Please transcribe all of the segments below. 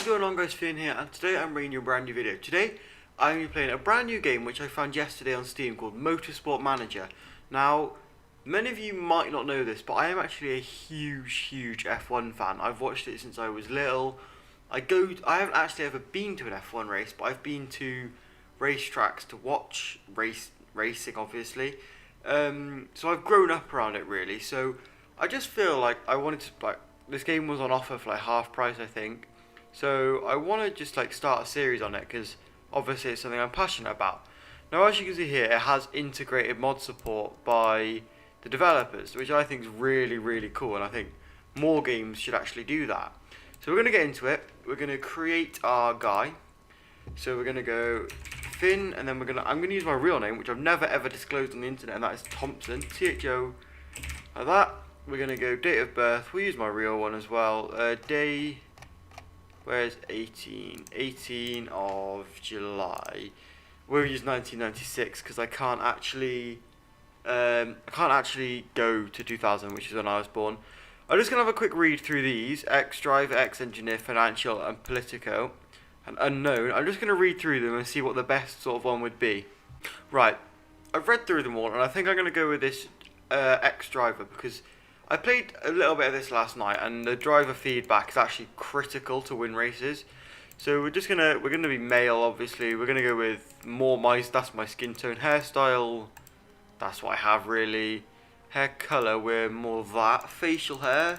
What is going on, guys? Finn here, and today I'm bringing you a brand new video. Today I'm going to be playing a brand new game which I found yesterday on Steam called Motorsport Manager. Now, many of you might not know this, but I am actually a huge F1 fan. I've watched it since I was little. I haven't actually ever been to an F1 race, but I've been to racetracks to watch racing, obviously. So I've grown up around it, really. So I just feel like I wanted to, this game was on offer for like half price, I think. So I want to just start a series on it because obviously it's something I'm passionate about. Now, as you can see here, it has integrated mod support by the developers, which I think is really cool, and I think more games should actually do that. So we're going to get into it. We're going to create our guy. So we're going to go Finn, and then I'm going to use my real name, which I've never ever disclosed on the internet, and that is Thompson, THO, like that. We're going to go date of birth. We'll use my real one as well. Day, where's 18 of July. We'll use 1996 because I can't actually go to 2000, which is when I was born. I'm just going to have a quick read through these. X driver, X engineer, financial, and politico, and unknown. I'm just going to read through them and see what the best sort of one would be. Right, I've read through them all, and I think I'm going to go with this X driver because I played a little bit of this last night, and the driver feedback is actually critical to win races. So we're gonna be male, obviously. We're gonna go with that's my skin tone. Hairstyle, that's what I have really. Hair color, we're more that. Facial hair,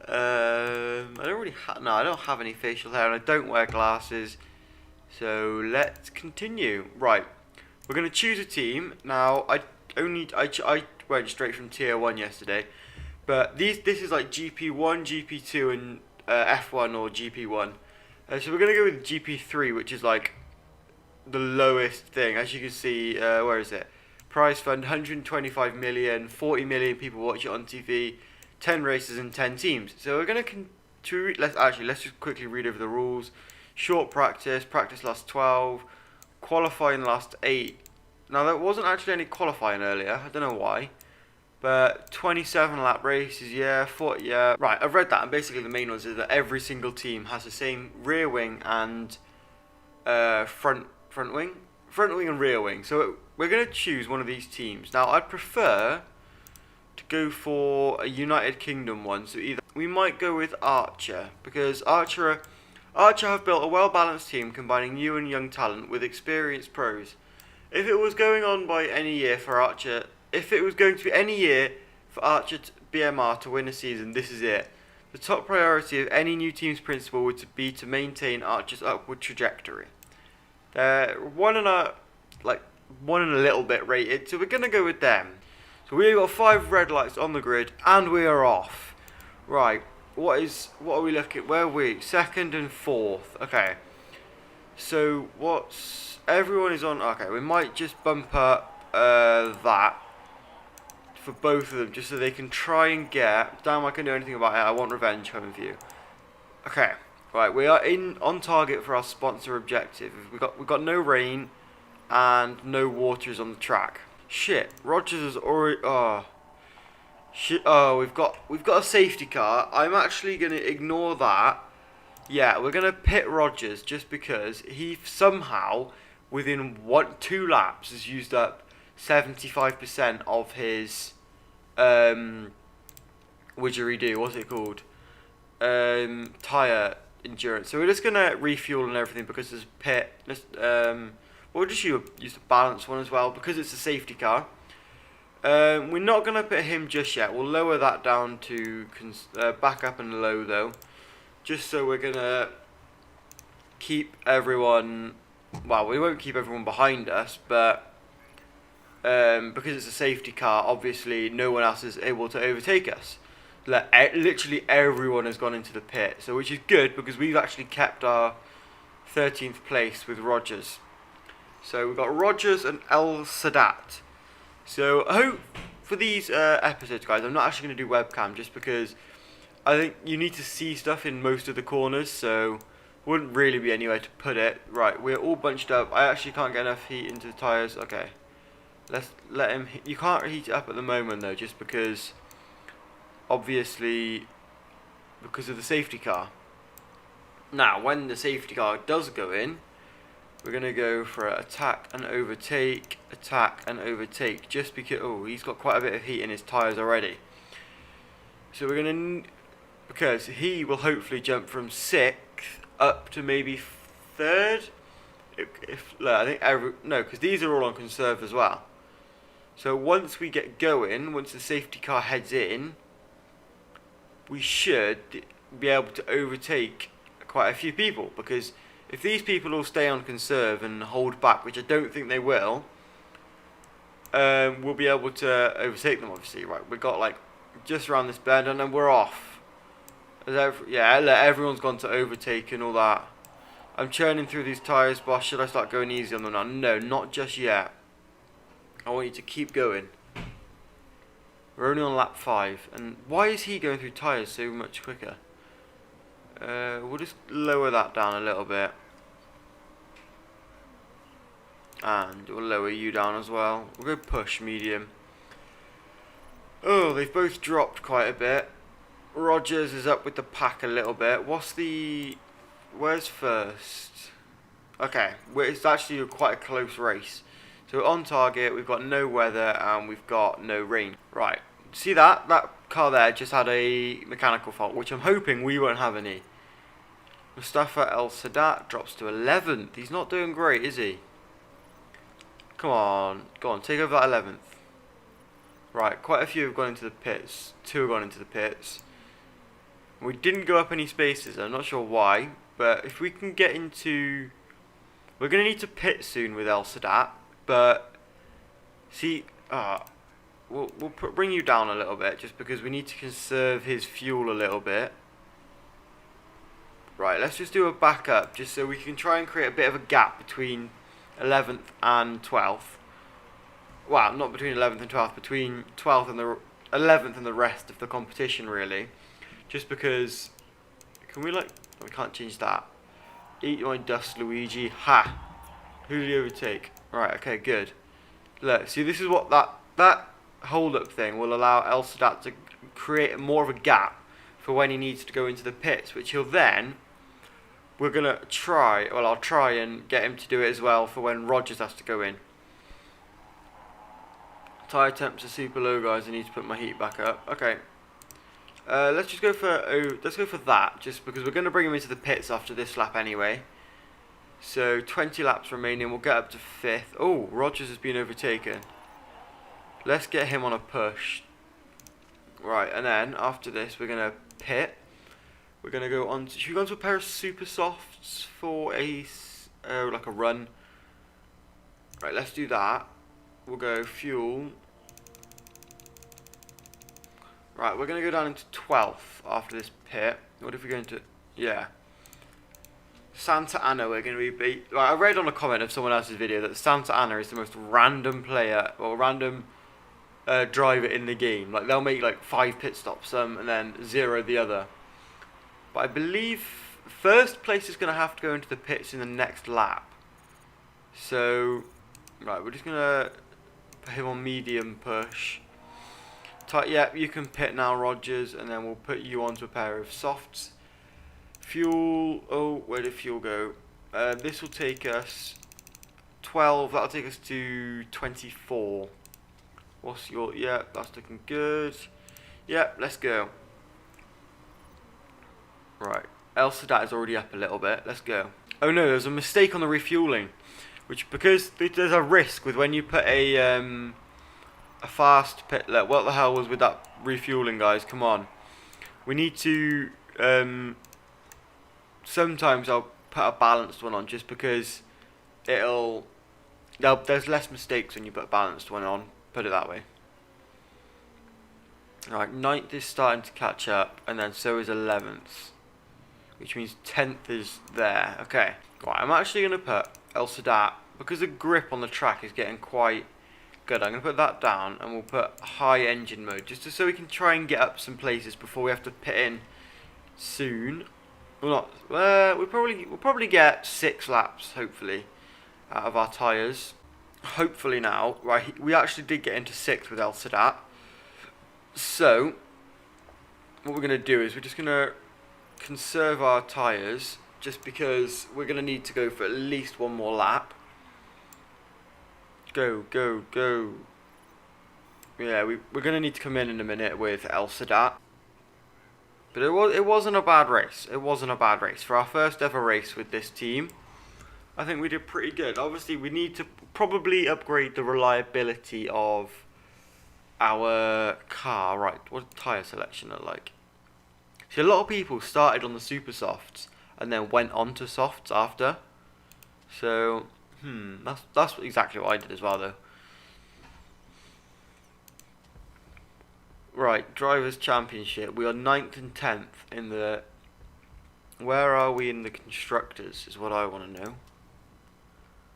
I don't have any facial hair, and I don't wear glasses. So let's continue. Right, we're gonna choose a team. Now I went straight from tier 1 yesterday. But this is like GP1, GP2, and F1 or GP1. So we're going to go with GP3, which is like the lowest thing. As you can see, where is it? Prize fund, 125 million, 40 million people watch it on TV, 10 races and 10 teams. So we're going to let's just quickly read over the rules. Short practice last 12, qualifying last 8. Now there wasn't actually any qualifying earlier, I don't know why. But 27 lap races, yeah, 40, yeah. Right, I've read that, and basically the main ones is that every single team has the same rear wing and front wing and rear wing. So we're going to choose one of these teams. Now, I'd prefer to go for a United Kingdom one. So either we might go with Archer, because Archer have built a well-balanced team combining new and young talent with experienced pros. If it was going on by any year for Archer, If it was going to be any year for Archer BMR to win a season, this is it. The top priority of any new team's principal would be to maintain Archer's upward trajectory. They're one and a little bit rated, so we're gonna go with them. So we've got 5 red lights on the grid, and we are off. Right, what are we looking? Where are we? 2nd and 4th. Okay. So everyone is on? Okay, we might just bump up that. For both of them, just so they can try and get. Damn, I can do anything about it. I want revenge coming for you. Okay, right. We are on target for our sponsor objective. We got no rain and no waters on the track. Shit, Rogers has already. Oh, shit. Oh, we've got a safety car. I'm actually gonna ignore that. Yeah, we're gonna pit Rogers just because he somehow within 2 laps has used up 75% of his widgeridoo, what's it called? Tyre endurance. So we're just gonna refuel and everything because there's a pit. We'll just use the balance one as well because it's a safety car. We're not gonna put him just yet. We'll lower that down to back up and low though, just so we're gonna keep everyone. Well, we won't keep everyone behind us, but because it's a safety car, obviously no one else is able to overtake us. Literally everyone has gone into the pit, so which is good because we've actually kept our 13th place with Rogers. So we've got Rogers and El Sadat. So I hope for these episodes, guys, I'm not actually going to do webcam just because I think you need to see stuff in most of the corners, so wouldn't really be anywhere to put it. Right, we're all bunched up. I actually can't get enough heat into the tyres. Okay. Let's let him. You can't heat it up at the moment though, just because, obviously, because of the safety car. Now, when the safety car does go in, we're going to go for attack and overtake, just because, oh, he's got quite a bit of heat in his tyres already. So we're going to, because he will hopefully jump from 6th up to maybe 3rd. I think because these are all on conserve as well. So once we get going, once the safety car heads in, we should be able to overtake quite a few people, because if these people all stay on conserve and hold back, which I don't think they will, we'll be able to overtake them, obviously. Right, we've got like just around this bend and then we're off. Everyone's gone to overtake and all that. I'm churning through these tyres, boss. Should I start going easy on them now? No, not just yet. I want you to keep going. We're only on lap 5. And why is he going through tyres so much quicker? We'll just lower that down a little bit. And we'll lower you down as well. We'll go push medium. Oh, they've both dropped quite a bit. Rogers is up with the pack a little bit. Where's first? Okay, it's actually quite a close race. So on target, we've got no weather and we've got no rain. Right, see that? That car there just had a mechanical fault, which I'm hoping we won't have any. Mustafa El Sadat drops to 11th. He's not doing great, is he? Come on, go on, take over that 11th. Right, quite a few have gone into the pits. 2 have gone into the pits. We didn't go up any spaces, I'm not sure why. But if we can get into... We're going to need to pit soon with El Sadat. But, see, we'll bring you down a little bit, just because we need to conserve his fuel a little bit. Right, let's just do a backup, just so we can try and create a bit of a gap between 11th and 12th. Well, not between 11th and 12th, between 12th and the 11th and the rest of the competition, really. Just because, can we like, we can't change that. Eat my dust, Luigi. Ha! Who did he overtake? Right, okay, good. Look, see, this is what that hold-up thing will allow El Sadat to create more of a gap for when he needs to go into the pits, which he'll then... We're going to try, well, I'll try and get him to do it as well for when Rogers has to go in. Tyre temps are super low, guys. I need to put my heat back up. Okay. Let's go for that, just because we're going to bring him into the pits after this lap anyway. So 20 laps remaining. We'll get up to 5th. Oh, Rogers has been overtaken. Let's get him on a push. Right, and then after this, we're going to pit. We're going to go on to... Should we go on to a pair of super softs for like a run? Right, let's do that. We'll go fuel. Right, we're going to go down into 12th after this pit. What if we go into... Yeah. Santa Ana, we're going to be... Right, I read on a comment of someone else's video that Santa Ana is the most random player, or random driver in the game. Like, they'll make like 5 pit stops, and then 0 the other. But I believe first place is going to have to go into the pits in the next lap. So, right, we're just going to put him on medium push. Yeah, you can pit now, Rogers, and then we'll put you onto a pair of softs. Fuel, oh, where did fuel go? This will take us 12, that'll take us to 24. What's your, yeah, that's looking good. Yeah, let's go. Right, El Sadat is already up a little bit, let's go. Oh no, there's a mistake on the refueling. Which, because there's a risk with when you put a fast pit, what the hell was with that refueling, guys, come on. We need to, sometimes I'll put a balanced one on just because there's less mistakes when you put a balanced one on, put it that way. Alright, 9th is starting to catch up, and then so is 11th. Which means 10th is there. Okay. Right, I'm actually going to put El Sadat, because the grip on the track is getting quite good. I'm going to put that down, and we'll put high engine mode, just so we can try and get up some places before we have to pit in soon. Well, not. We'll probably get 6 laps, hopefully, out of our tyres. Hopefully now. Right, we actually did get into 6th with El Sadat. So, what we're going to do is we're just going to conserve our tyres just because we're going to need to go for at least one more lap. Go, go, go. Yeah, we're going to need to come in a minute with El Sadat. But it wasn't a bad race. It wasn't a bad race. For our first ever race with this team, I think we did pretty good. Obviously, we need to probably upgrade the reliability of our car. Right, what does tyre selection look like? See, a lot of people started on the super softs and then went on to softs after. So, that's exactly what I did as well, though. Right, Drivers' Championship. We are 9th and 10th in the... Where are we in the Constructors, is what I want to know.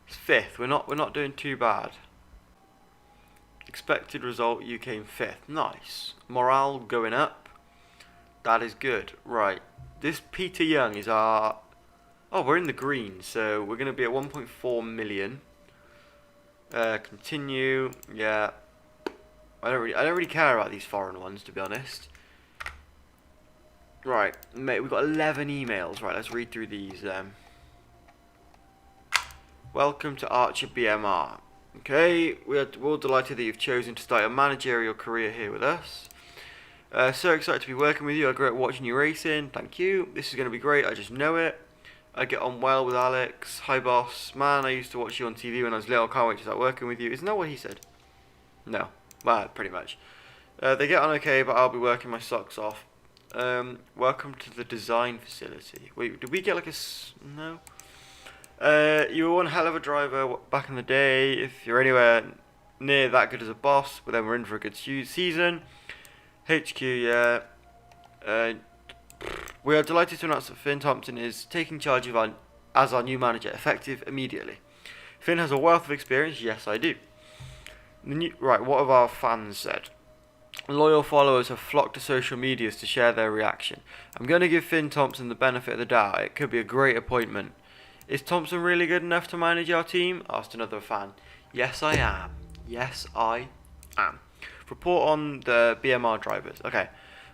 It's 5th. We're not doing too bad. Expected result, you came 5th. Nice. Morale going up. That is good. Right. This Peter Young is our... Oh, we're in the green, so we're going to be at 1.4 million. Continue. Yeah. I don't really care about these foreign ones, to be honest. Right, mate, we've got 11 emails. Right, let's read through these. Welcome to Archer BMR. Okay, we're all delighted that you've chosen to start your managerial career here with us. So excited to be working with you. I grew up watching you racing. Thank you. This is going to be great. I just know it. I get on well with Alex. Hi, boss. Man, I used to watch you on TV when I was little. Can't wait to start working with you. Isn't that what he said? No. Well, pretty much. They get on okay, but I'll be working my socks off. Welcome to the design facility. Wait, did we get like a... No? You were one hell of a driver back in the day. If you're anywhere near that good as a boss, but then we're in for a good season. HQ, yeah. We are delighted to announce that Finn Thompson is taking charge of as our new manager, effective immediately. Finn has a wealth of experience. Yes, I do. Right, what have our fans said? Loyal followers have flocked to social medias to share their reaction. I'm going to give Finn Thompson the benefit of the doubt. It could be a great appointment. Is Thompson really good enough to manage our team? Asked another fan. Yes, I am. Yes, I am. Report on the BMR drivers. Okay.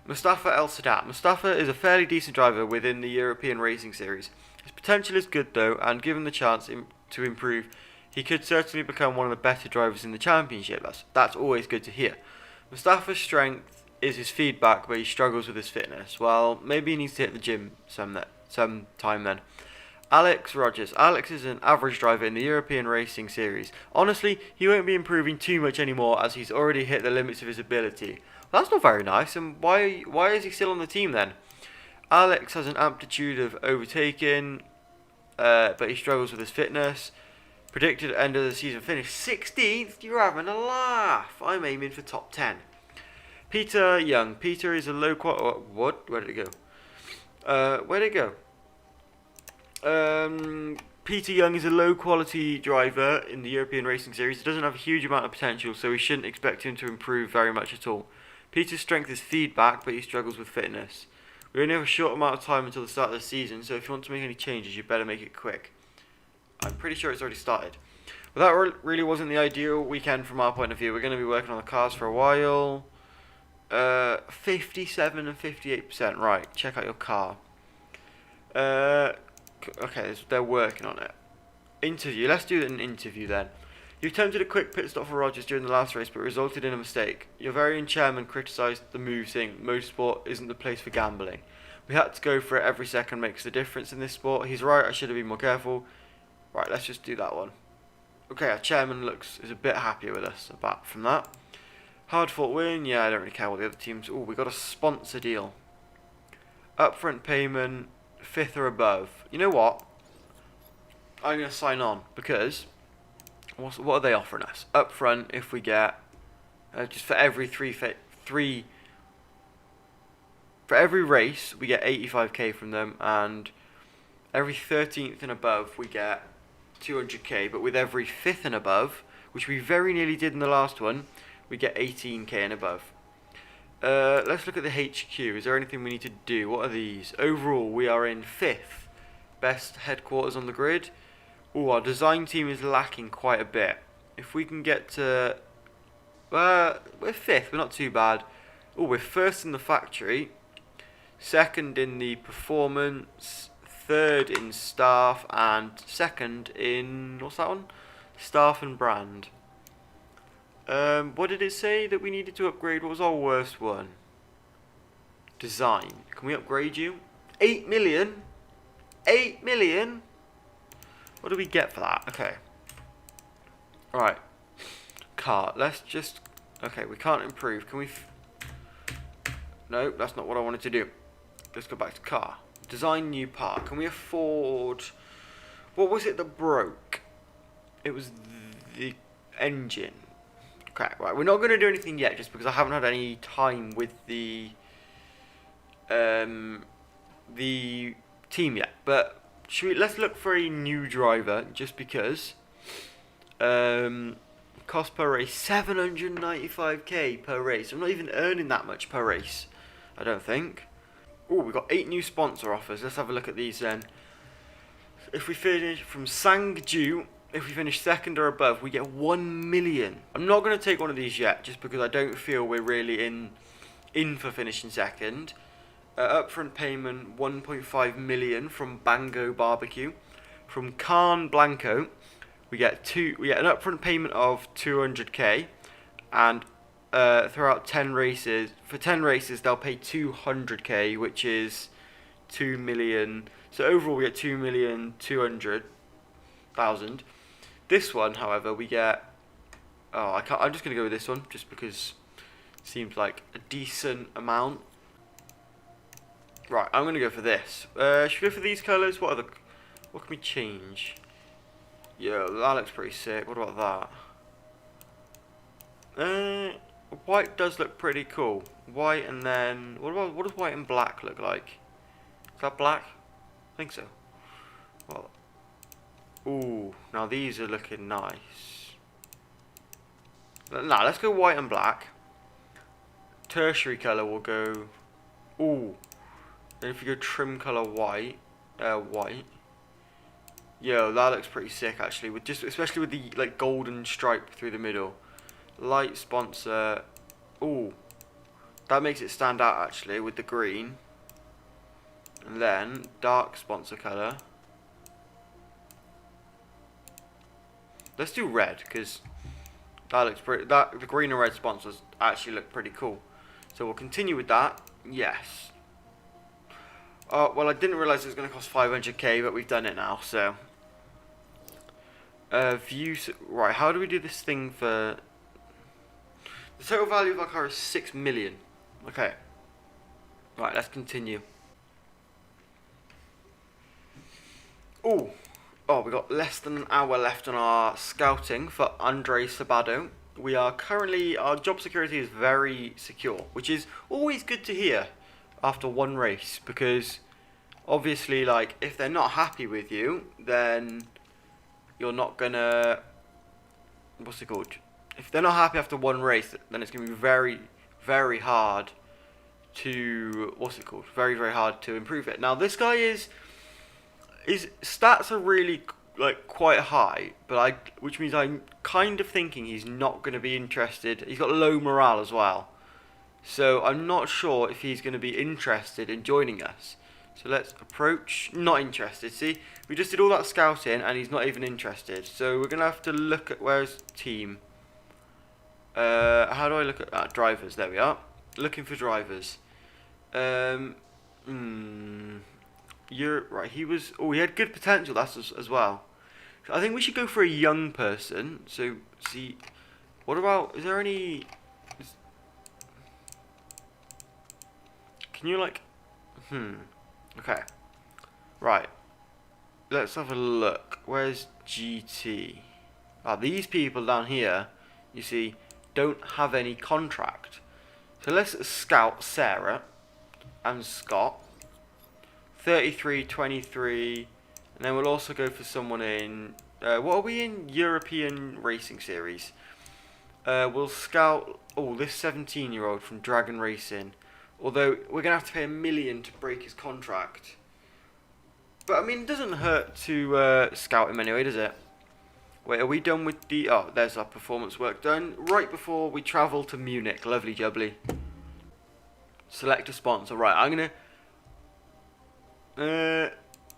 Mustafa El Sadat. Mustafa is a fairly decent driver within the European Racing Series. His potential is good though, and given the chance to improve, he could certainly become one of the better drivers in the championship. That's always good to hear. Mustafa's strength is his feedback, but he struggles with his fitness. Well, maybe he needs to hit the gym some time then. Alex Rogers. Alex is an average driver in the European Racing Series. Honestly, he won't be improving too much anymore as he's already hit the limits of his ability. Well, that's not very nice, and why is he still on the team then? Alex has an aptitude of overtaking, but he struggles with his fitness. Predicted end of the season finish 16th. You're having a laugh. I'm aiming for top 10. Peter Young. Peter is a low quality. What? Where did it go? Where did it go? Peter Young is a low quality driver in the European Racing Series. He doesn't have a huge amount of potential, so we shouldn't expect him to improve very much at all. Peter's strength is feedback, but he struggles with fitness. We only have a short amount of time until the start of the season, so if you want to make any changes, you better make it quick. I'm pretty sure it's already started. But that really wasn't the ideal weekend from our point of view. We're going to be working on the cars for a while. 57 and 58%. Right, check out your car. Okay, they're working on it. Interview. Let's do an interview then. You attempted a quick pit stop for Rogers during the last race, but resulted in a mistake. Your very own chairman criticised the move, saying motorsport isn't the place for gambling. We had to go for it. Every second makes a difference in this sport. He's right, I should have been more careful. Right, let's just do that one. Okay, our chairman is a bit happier with us apart from that. Hard fought win, yeah, I don't really care what the other teams... Oh, we got a sponsor deal. Upfront payment, 5th or above. You know what? I'm going to sign on, because... What are they offering us? Upfront, if we get... just for every For every race, we get 85k from them, and... Every 13th and above, we get 200k, but with every 5th and above, which we very nearly did in the last one, we get 18k and above. Let's look at the HQ. Is there anything we need to do? What are these? Overall, we are in 5th. Best headquarters on the grid. Oh, our design team is lacking quite a bit. If we can get to... we're 5th, we're not too bad. Oh, we're 1st in the factory. 2nd in the performance. third in staff, and second in, what's that one? Staff and brand. What did it say that we needed to upgrade? What was our worst one? Design. Can we upgrade you? 8 million? 8 million? What do we get for that? Okay. Alright. Car. Let's just... Okay, we can't improve. Can we... No, that's not what I wanted to do. Let's go back to car. Design new part. Can we afford... What was it that broke? It was the engine. Okay, right. We're not going to do anything yet just because I haven't had any time with the team yet. But let's look for a new driver just because. Cost per race 795k per race. I'm not even earning that much per race, I don't think. Oh, we've got 8 new sponsor offers. Let's have a look at these then. If we finish from Sangju, if we finish second or above, we get 1 million. I'm not going to take one of these yet, just because I don't feel we're really in for finishing second. Upfront payment 1.5 million from Bango Barbecue. From Khan Blanco, we get an upfront payment of 200k, and throughout 10 races, for 10 races they'll pay 200k, which is 2 million. So overall we get 2,200,000. This one, however, we get... Oh, I'm just going to go with this one, just because it seems like a decent amount. Right, I'm going to go for this. Should we go for these colours? What can we change? Yeah, that looks pretty sick. What about that? White does look pretty cool. White and then... What does white and black look like? Is that black? I think so. Well... Ooh, now these are looking nice. Now, let's go white and black. Tertiary colour will go... Ooh. Then if you go trim colour white... white. Yo, that looks pretty sick actually. Especially with the like golden stripe through the middle. Light sponsor. Ooh. That makes it stand out actually with the green. And then dark sponsor colour. Let's do red, because that looks pretty. The green and red sponsors actually look pretty cool. So we'll continue with that. Yes. Well, I didn't realise it was going to cost 500k, but we've done it now. So views. Right. How do we do this thing for? The total value of our car is 6 million. Okay. Right. Let's continue. Ooh. Oh, we got less than an hour left on our scouting for Andre Sabado. We are currently, our job security is very secure, which is always good to hear after one race, because obviously, like, if they're not happy with you, then you're not gonna, what's it called? If they're not happy after one race, then it's gonna be very, very hard to, what's it called? Very, very hard to improve it. Now, this guy his stats are really like quite high, but which means I'm kind of thinking he's not going to be interested. He's got low morale as well, so I'm not sure if he's going to be interested in joining us. So let's approach. Not interested. See, we just did all that scouting and he's not even interested. So we're going to have to look at where's team. How do I look at drivers? There we are. Looking for drivers. You're right. He had good potential. That's as well. So I think we should go for a young person. So see, what about? Is there any? Can you like? Okay. Right. Let's have a look. Where's GT? These people down here, you see, don't have any contract. So let's scout Sarah and Scott. 33, 23, and then we'll also go for someone in, what are we in? European Racing Series. We'll scout, this 17-year-old from Dragon Racing, although we're going to have to pay $1 million to break his contract. But, I mean, it doesn't hurt to scout him anyway, does it? Wait, are we done with the, there's our performance work done, right before we travel to Munich, lovely jubbly. Select a sponsor, right, I'm going to...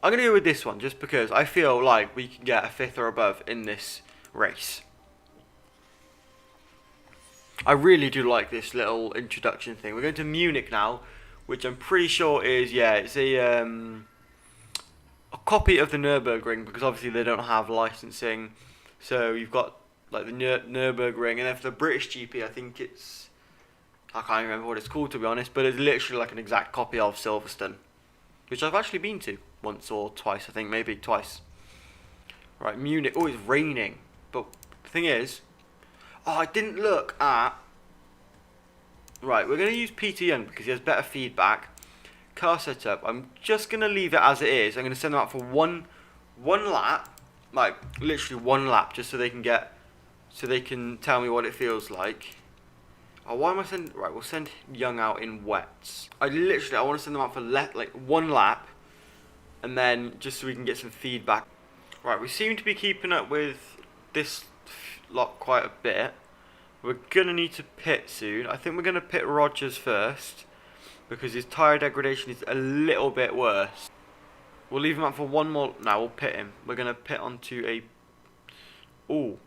I'm going to go with this one just because I feel like we can get a 5th or above in this race. I really do like this little introduction thing. We're going to Munich now, which I'm pretty sure is, yeah, it's a copy of the Nürburgring, because obviously they don't have licensing. So you've got like the Nürburgring, and then for the British GP, I think it's, I can't remember what it's called to be honest, but it's literally like an exact copy of Silverstone, which I've actually been to once or twice, I think, maybe twice. Right, Munich. Oh, it's raining. But the thing is, oh, I didn't look at... Right, we're going to use Peter Young because he has better feedback. Car setup, I'm just going to leave it as it is. I'm going to send them out for one lap. Like, literally one lap, just so they can get... So they can tell me what it feels like. Oh, why am I sending... Right, we'll send Young out in wets. I want to send them out for like one lap. And then, just so we can get some feedback. Right, we seem to be keeping up with this lot quite a bit. We're going to need to pit soon. I think we're going to pit Rogers first, because his tyre degradation is a little bit worse. We'll leave him up for one more. Now we'll pit him. We're going to pit onto a... Oh,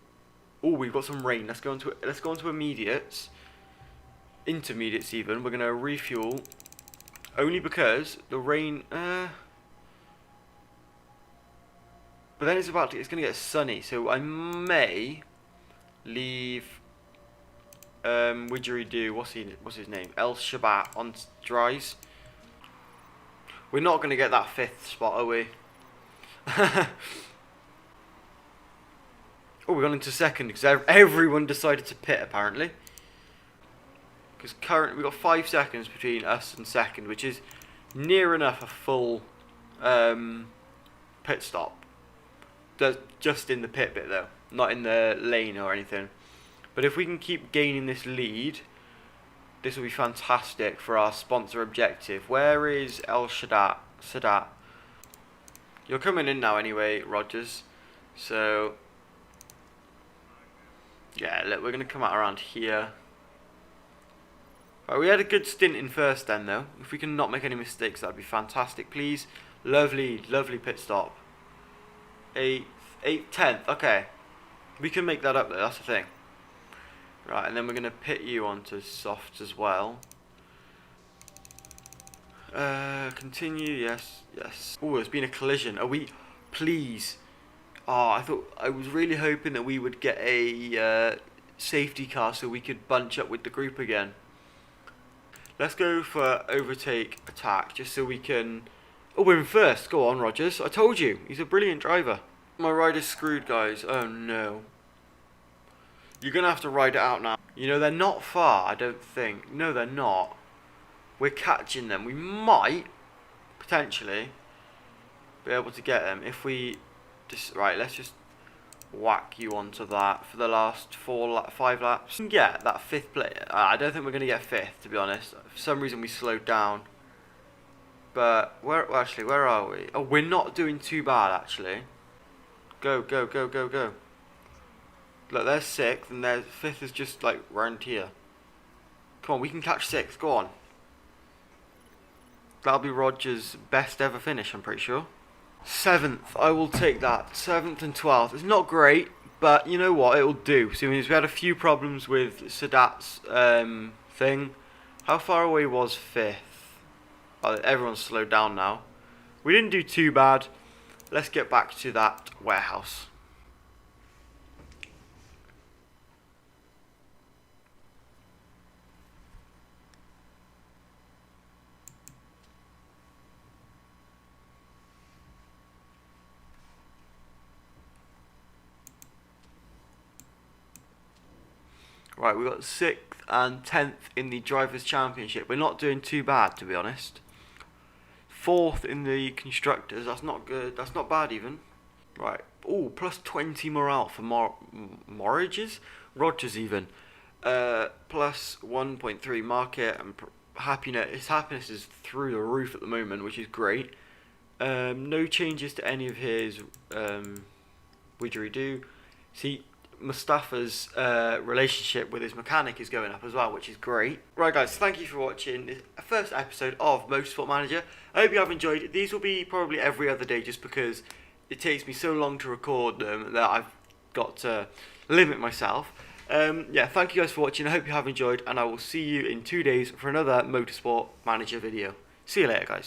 we've got some rain. Let's go onto immediates. Intermediates even. We're going to refuel. Only because the rain... But then it's going to get sunny, so I may leave Widgeridoo, what's his name? El Shabat on dries. We're not going to get that 5th spot, are we? Oh, we got into 2nd because everyone decided to pit apparently. Because currently we've got 5 seconds between us and 2nd, which is near enough a full pit stop. Just in the pit bit though, not in the lane or anything. But if we can keep gaining this lead, this will be fantastic for our sponsor objective. Where is El Shadat? Sadat? You're coming in now anyway, Rogers. So yeah, look, we're going to come out around here. Right, we had a good stint in first then though. If we can not make any mistakes, that'd be fantastic, please. Lovely pit stop. 8th, 10th, okay. We can make that up though, that's the thing. Right, and then we're going to pit you onto softs as well. Continue, yes. Oh, there's been a collision. Are we, please. Oh, I was really hoping that we would get a safety car so we could bunch up with the group again. Let's go for overtake attack, just so we can... Oh, we're in first. Go on, Rogers. I told you. He's a brilliant driver. My rider's screwed, guys. Oh, no. You're going to have to ride it out now. You know, they're not far, I don't think. No, they're not. We're catching them. We might, potentially, be able to get them if we... Right, let's just whack you onto that for the last 5 laps. We can get that 5th place. I don't think we're going to get 5th, to be honest. For some reason, we slowed down. But, where are we? Oh, we're not doing too bad, actually. Go. Look, there's 6th, and there's 5th is just, like, round here. Come on, we can catch 6th. Go on. That'll be Rogers' best ever finish, I'm pretty sure. 7th, I will take that. 7th and 12th. It's not great, but you know what? It'll do. So we had a few problems with Sadat's thing. How far away was 5th? Oh, everyone's slowed down now. We didn't do too bad. Let's get back to that warehouse. Right, we got 6th and 10th in the Drivers' Championship. We're not doing too bad, to be honest. 4th in the Constructors. That's not good. That's not bad, even. Right. Oh, plus 20 morale for Rogers, even. Plus 1.3 market and happiness. His happiness is through the roof at the moment, which is great. No changes to any of his widgeridoo. See, Mustafa's relationship with his mechanic is going up as well, which is great. Right guys, thank you for watching this first episode of Motorsport Manager. I hope you have enjoyed. These will be probably every other day just because it takes me so long to record them that I've got to limit myself. Yeah, thank you guys for watching. I hope you have enjoyed, and I will see you in 2 days for another Motorsport Manager video. See you later guys.